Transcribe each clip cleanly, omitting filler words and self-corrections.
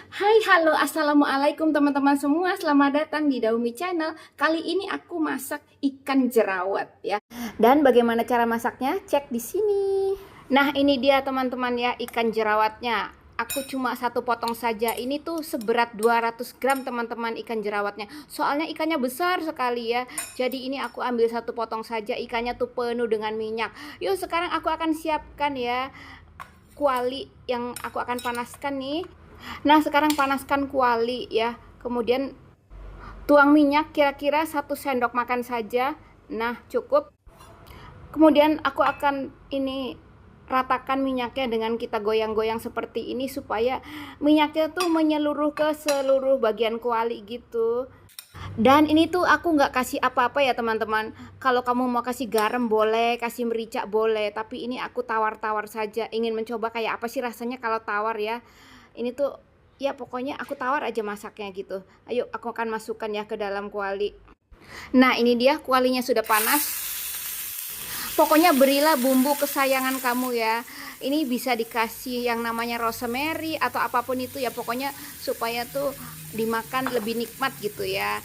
Hai, halo, assalamualaikum teman-teman semua. Selamat datang di Daumi Channel. Kali ini aku masak ikan jerawat ya. Dan bagaimana cara masaknya? Cek di sini. Nah, ini dia teman-teman ya ikan jerawatnya. Aku cuma satu potong saja. Ini tuh seberat 200 gram teman-teman ikan jerawatnya. Soalnya ikannya besar sekali ya. Jadi ini aku ambil satu potong saja. Ikannya tuh penuh dengan minyak. Yuk sekarang aku akan siapkan ya kuali yang aku akan panaskan nih. Nah, sekarang panaskan kuali ya. Kemudian tuang minyak kira-kira 1 sendok makan saja. Nah, cukup. Kemudian aku akan ini ratakan minyaknya dengan kita goyang-goyang seperti ini supaya minyaknya tuh menyeluruh ke seluruh bagian kuali gitu. Dan ini tuh aku nggak kasih apa-apa ya teman-teman. Kalau kamu mau kasih garam boleh, kasih merica boleh. Tapi ini aku tawar-tawar saja. Ingin mencoba kayak apa sih rasanya kalau tawar ya. Ini tuh ya pokoknya aku tawar aja masaknya gitu. Ayo aku akan masukkan ya ke dalam kuali. Nah ini dia kualinya sudah panas. Pokoknya berilah bumbu kesayangan kamu ya. Ini bisa dikasih yang namanya rosemary atau apapun itu ya. Pokoknya supaya tuh dimakan lebih nikmat gitu ya.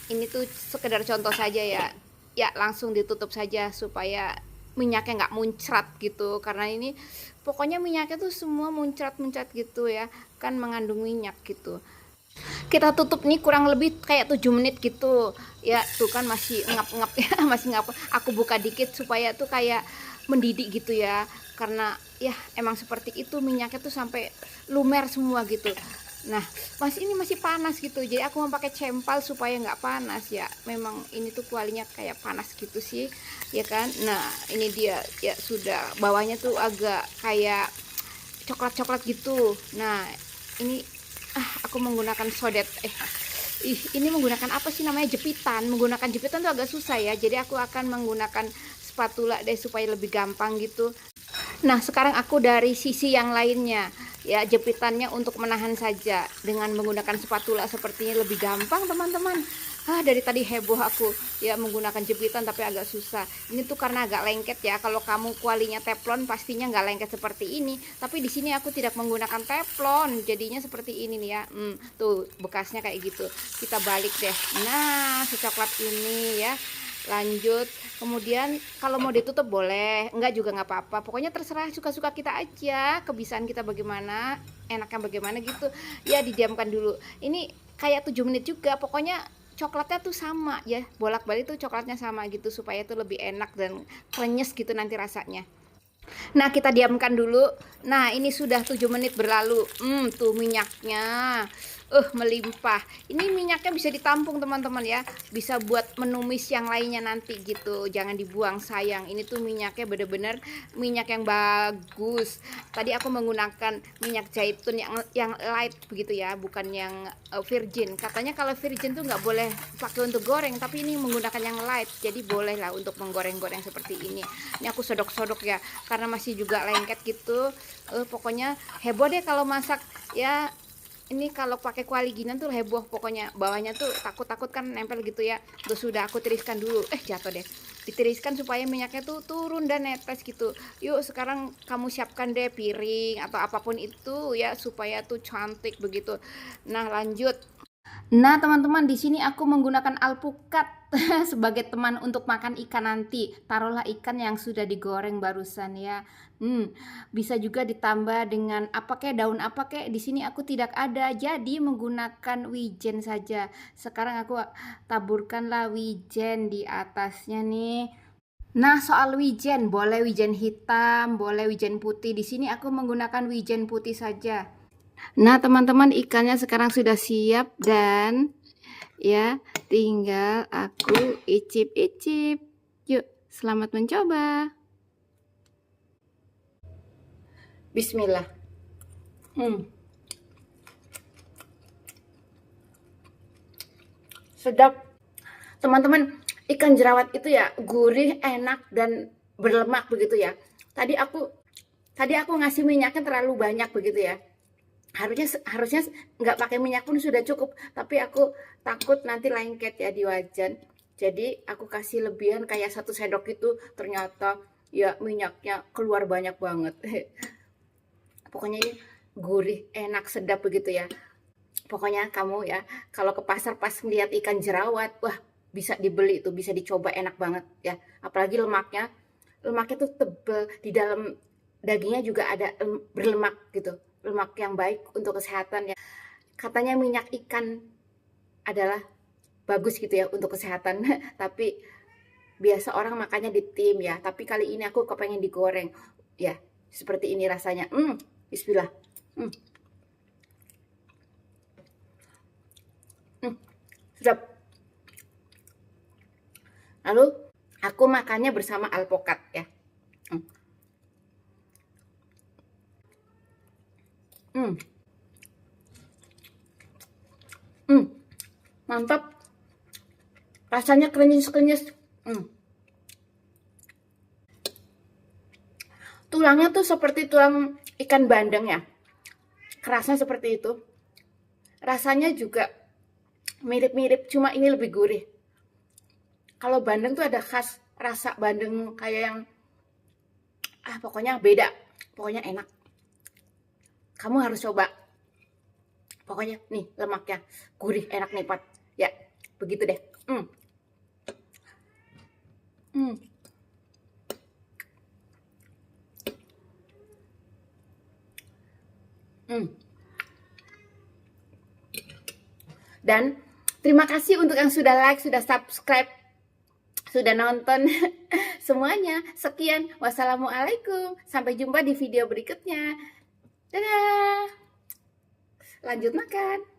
Ini tuh sekedar contoh saja ya. Ya langsung ditutup saja supaya minyaknya nggak muncrat gitu. Karena ini pokoknya minyaknya tuh semua muncrat-muncrat gitu ya. Kan mengandung minyak gitu. Kita tutup nih kurang lebih kayak 7 menit gitu ya. Tuh kan masih ngap-ngap ya. Masih ngap. Aku buka dikit supaya tuh kayak mendidih gitu ya, karena ya emang seperti itu minyaknya tuh sampai lumer semua gitu. Nah ini masih panas gitu, jadi aku mau pakai cempal supaya nggak panas ya. Memang ini tuh kualinya kayak panas gitu sih ya kan. Nah ini dia ya, sudah bawahnya tuh agak kayak coklat-coklat gitu. Nah ini aku menggunakan sodet ini menggunakan apa sih namanya, jepitan. Menggunakan jepitan tuh agak susah ya, jadi aku akan menggunakan spatula deh supaya lebih gampang gitu. Nah sekarang aku dari sisi yang lainnya ya, jepitannya untuk menahan saja. Dengan menggunakan spatula sepertinya lebih gampang teman-teman. Dari tadi heboh aku ya menggunakan jepitan tapi agak susah. Ini tuh karena agak lengket ya. Kalau kamu kualinya teflon pastinya nggak lengket seperti ini. Tapi di sini aku tidak menggunakan teflon, jadinya seperti ini nih ya. Tuh bekasnya kayak gitu. Kita balik deh. Nah secoklat ini ya. Lanjut, kemudian kalau mau ditutup boleh, enggak juga nggak apa-apa. Pokoknya terserah suka-suka kita aja, kebiasaan kita bagaimana, enaknya bagaimana gitu. Ya didiamkan dulu. Ini kayak 7 menit juga. Pokoknya coklatnya tuh sama ya, bolak-balik tuh coklatnya sama gitu supaya tuh lebih enak dan krenyes gitu nanti rasanya. Nah, kita diamkan dulu. Nah, ini sudah 7 menit berlalu. Tuh minyaknya. Melimpah. Ini minyaknya bisa ditampung teman-teman ya. Bisa buat menumis yang lainnya nanti gitu. Jangan dibuang sayang. Ini tuh minyaknya bener-bener minyak yang bagus. Tadi aku menggunakan minyak zaitun yang light begitu ya, bukan yang virgin. Katanya kalau virgin tuh nggak boleh pakai untuk goreng, tapi ini menggunakan yang light. Jadi boleh lah untuk menggoreng-goreng seperti ini. Ini aku sodok-sodok ya, karena masih juga lengket gitu. Pokoknya heboh deh kalau masak ya. Ini kalau pakai kuali gini tuh heboh, pokoknya bawahnya tuh takut-takut kan nempel gitu ya. Terus sudah aku tiriskan dulu, jatuh deh. Ditiriskan supaya minyaknya tuh turun dan netes gitu. Yuk sekarang kamu siapkan deh piring atau apapun itu ya supaya tuh cantik begitu. Nah lanjut. Nah, teman-teman, di sini aku menggunakan alpukat sebagai teman untuk makan ikan nanti. Taruhlah ikan yang sudah digoreng barusan ya. Bisa juga ditambah dengan apa kek, daun apa kek. Di sini aku tidak ada, jadi menggunakan wijen saja. Sekarang aku taburkanlah wijen di atasnya nih. Nah, soal wijen, boleh wijen hitam, boleh wijen putih. Di sini aku menggunakan wijen putih saja. Nah, teman-teman, ikannya sekarang sudah siap dan ya, tinggal aku icip-icip. Yuk, selamat mencoba. Bismillah. Hmm, sedap. Teman-teman, ikan jerawat itu ya gurih, enak dan berlemak begitu ya. Tadi aku tadi aku ngasih minyaknya terlalu banyak begitu ya. Harusnya nggak pakai minyak pun sudah cukup, tapi aku takut nanti lengket ya di wajan. Jadi aku kasih lebihan kayak 1 sendok itu, ternyata ya minyaknya keluar banyak banget. Pokoknya ini gurih, enak, sedap begitu ya. Pokoknya kamu ya, kalau ke pasar pas melihat ikan jerawat, wah bisa dibeli tuh, bisa dicoba, enak banget ya. Apalagi lemaknya tuh tebel, di dalam dagingnya juga ada berlemak gitu, lemak yang baik untuk kesehatan ya. Katanya minyak ikan adalah bagus gitu ya untuk kesehatan, tapi biasa orang makannya di tim ya. Tapi kali ini aku kepengen digoreng ya, seperti ini rasanya. Bismillah. Sedap. Lalu aku makannya bersama alpukat ya. Mantap. Rasanya krenyes-krenyes. Tulangnya tuh seperti tulang ikan bandeng ya. Kerasnya seperti itu. Rasanya juga mirip-mirip, cuma ini lebih gurih. Kalau bandeng tuh ada khas rasa bandeng kayak yang pokoknya beda. Pokoknya enak. Kamu harus coba. Pokoknya nih lemaknya gurih, enak, nikmat. Ya, begitu deh. Dan terima kasih untuk yang sudah like, sudah subscribe, sudah nonton semuanya. Sekian, wassalamualaikum. Sampai jumpa di video berikutnya. Dadah. Lanjut makan.